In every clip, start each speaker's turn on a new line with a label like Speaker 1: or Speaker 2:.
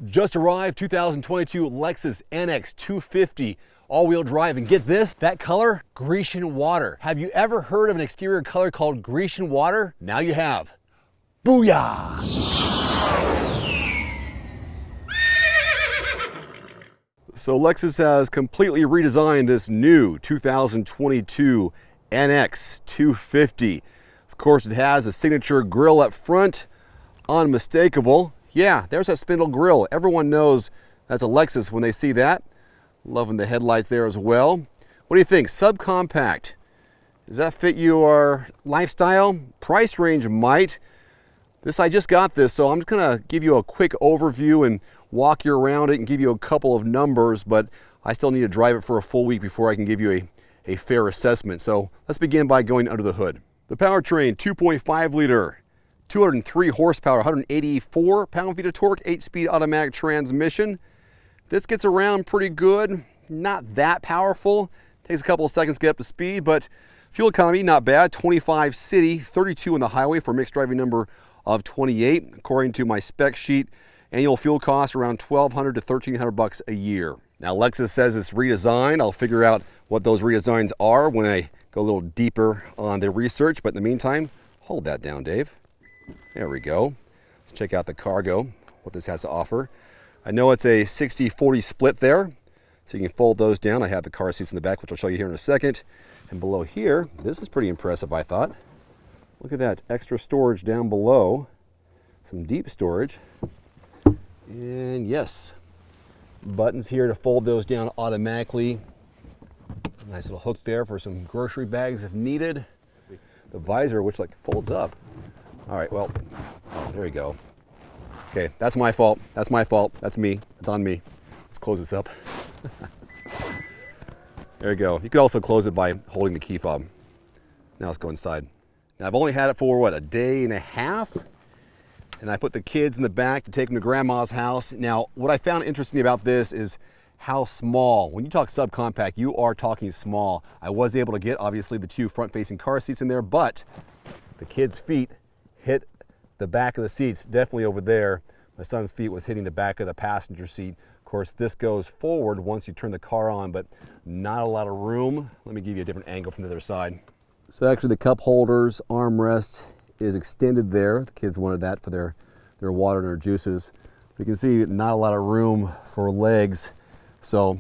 Speaker 1: Just arrived 2022 Lexus NX 250 all-wheel drive, and get this, that color, Grecian water. Have you ever heard of an exterior color called Grecian water? Now you have. Booyah! So Lexus has completely redesigned this new 2022 NX 250. Of course, it has a signature grille up front, unmistakable. Yeah, there's that spindle grille. Everyone knows that's a Lexus when they see that. Loving the headlights there as well. What do you think? Subcompact. Does that fit your lifestyle? Price range might. I just got this, so I'm just gonna give you a quick overview and walk you around it and give you a couple of numbers, but I still need to drive it for a full week before I can give you a fair assessment. So let's begin by going under the hood. The powertrain, 2.5 liter, 203 horsepower, 184 pound-feet of torque, 8-speed automatic transmission. This gets around pretty good, not that powerful. Takes a couple of seconds to get up to speed, but fuel economy, not bad. 25 city, 32 on the highway for a mixed driving number of 28. According to my spec sheet, annual fuel cost around $1,200 to $1,300 a year. Now Lexus says it's redesigned. I'll figure out what those redesigns are when I go a little deeper on the research, but in the meantime, hold that down, Dave. There we go. Let's check out the cargo, what this has to offer. I know it's a 60-40 split there, so you can fold those down. I have the car seats in the back, which I'll show you here in a second. And below here, this is pretty impressive, I thought. Look at that extra storage down below. Some deep storage. And yes, buttons here to fold those down automatically. Nice little hook there for some grocery bags if needed. The visor, which like folds up. All right, well, there you go. Okay, that's my fault. That's my fault. That's me. It's on me. Let's close this up. There you go. You could also close it by holding the key fob. Now let's go inside. Now I've only had it for, what, a day and a half? And I put the kids in the back to take them to grandma's house. Now, what I found interesting about this is how small. When you talk subcompact, you are talking small. I was able to get, obviously, the two front-facing car seats in there, but the kids' feet hit the back of the seats, definitely over there. My son's feet was hitting the back of the passenger seat. Of course, this goes forward once you turn the car on, but not a lot of room. Let me give you a different angle from the other side. So actually the cup holders, armrest is extended there. The kids wanted that for their water and their juices. You can see not a lot of room for legs. So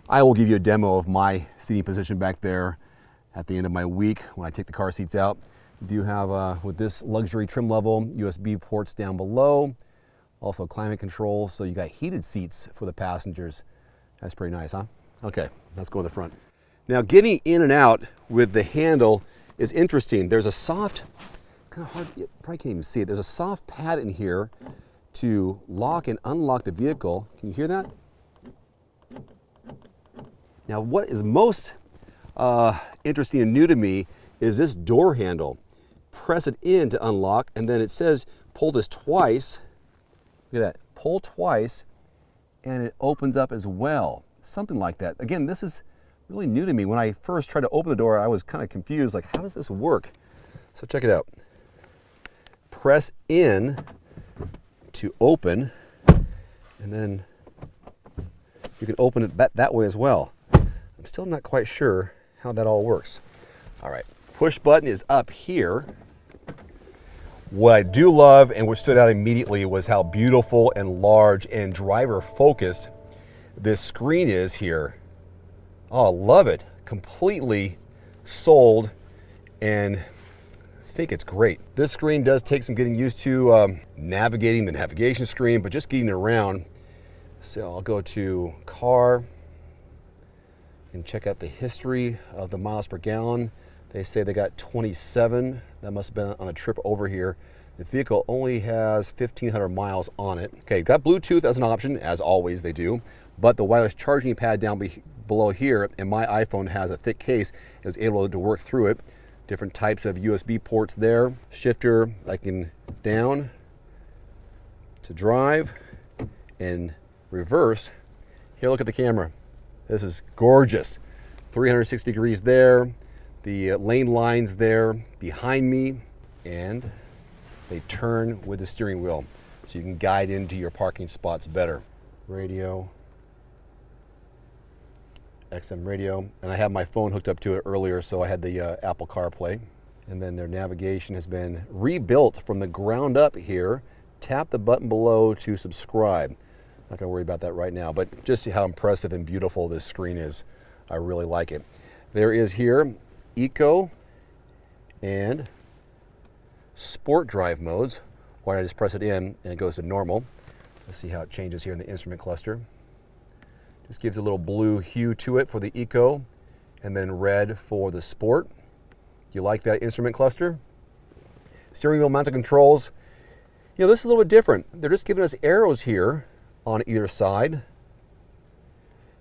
Speaker 1: I will give you a demo of my seating position back there at the end of my week when I take the car seats out. You do have, with this luxury trim level, USB ports down below, also climate control, so you got heated seats for the passengers. That's pretty nice, huh? Okay, let's go to the front. Now getting in and out with the handle is interesting. There's a soft, kind of hard, you probably can't even see it. There's a soft pad in here to lock and unlock the vehicle. Can you hear that? Now what is most interesting and new to me is this door handle. Press it in to unlock, and then it says pull this twice. Look at that, pull twice, and it opens up as well. Something like that. Again, this is really new to me. When I first tried to open the door, I was kind of confused, like, how does this work? So check it out. Press in to open, and then you can open it that way as well. I'm still not quite sure how that all works. All right, push button is up here. What I do love and what stood out immediately was how beautiful and large and driver focused this screen is here. Oh, love it. Completely sold, and I think it's great. This screen does take some getting used to, navigating the navigation screen, but just getting around. So I'll go to car and check out the history of the miles per gallon. They say they got 27. That must have been on a trip over here. The vehicle only has 1,500 miles on it. Okay, got Bluetooth as an option, as always they do, but the wireless charging pad down below here, and my iPhone has a thick case, it was able to work through it. Different types of USB ports there. Shifter, I can down to drive and reverse. Here, look at the camera. This is gorgeous. 360 degrees there. The lane lines there behind me, and They turn with the steering wheel, so you can guide into your parking spots better. Radio, XM radio, and I have my phone hooked up to it earlier, so I had the Apple CarPlay. And then their navigation has been rebuilt from the ground up here. Tap the button below to subscribe. Not gonna worry about that right now, but just see how impressive and beautiful this screen is. I really like it. There is here Eco and Sport drive modes. Why don't I just press it in and it goes to normal. Let's see how it changes here in the instrument cluster. Just gives a little blue hue to it for the Eco and then red for the Sport. Do you like that instrument cluster? Steering wheel mounted controls. You know, this is a little bit different. They're just giving us arrows here on either side.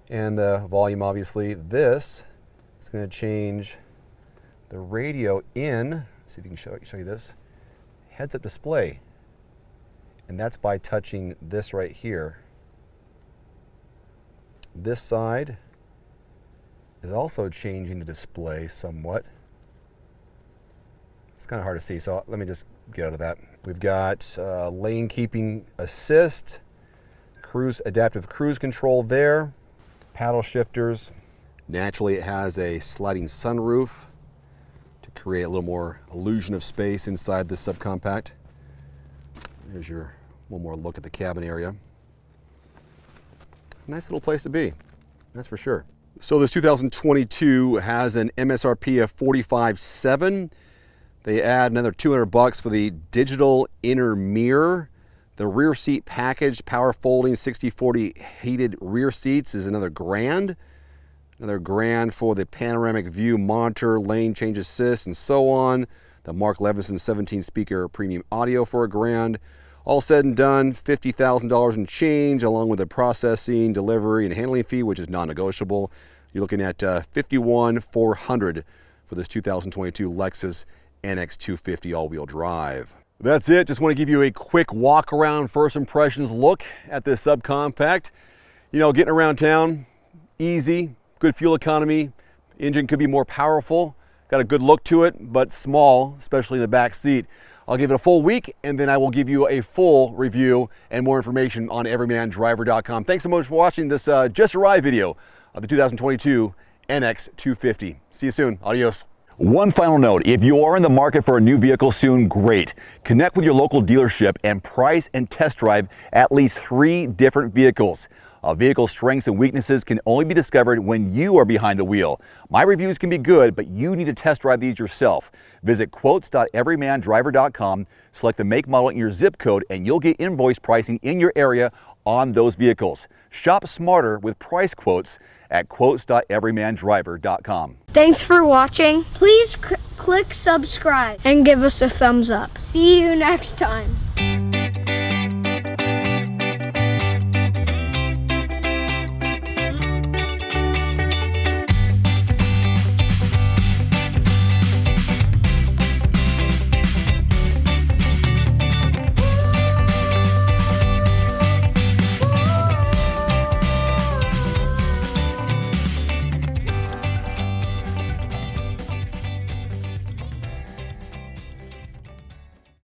Speaker 1: And the volume, obviously. This is going to change the radio in. Let's see if you can show you this. Heads-up display. And that's by touching this right here. This side is also changing the display somewhat. It's kind of hard to see, so let me just get out of that. We've got lane keeping assist, adaptive cruise control there, paddle shifters. Naturally, it has a sliding sunroof to create a little more illusion of space inside this subcompact. There's your one more look at the cabin area. Nice little place to be, that's for sure. So this 2022 has an MSRP of $45,700. They add another $200 for the digital inner mirror. The rear seat package, power folding 60/40 heated rear seats is another grand. Another grand for the panoramic view monitor, lane change assist, and so on. The Mark Levinson 17 speaker premium audio for a grand. All said and done, $50,000 in change, along with the processing, delivery, and handling fee, which is non-negotiable. You're looking at $51,400 for this 2022 Lexus NX 250 all-wheel drive. That's it. Just want to give you a quick walk around, first impressions look at this subcompact. You know, getting around town, easy, good fuel economy. Engine could be more powerful, got a good look to it, but small, especially in the back seat. I'll give it a full week, and then I will give you a full review and more information on everymandriver.com. Thanks so much for watching this just arrived video of the 2022 NX 250. See you soon. Adios. One final note, if you are in the market for a new vehicle soon, great. Connect with your local dealership and price and test drive at least 3 different vehicles. A vehicle's strengths and weaknesses can only be discovered when you are behind the wheel. My reviews can be good, but you need to test drive these yourself. Visit quotes.everymandriver.com, select the make, model, and your zip code, and you'll get invoice pricing in your area on those vehicles. Shop smarter with price quotes at quotes.everymandriver.com.
Speaker 2: Thanks for watching. Please click subscribe and give us a thumbs up. See you next time.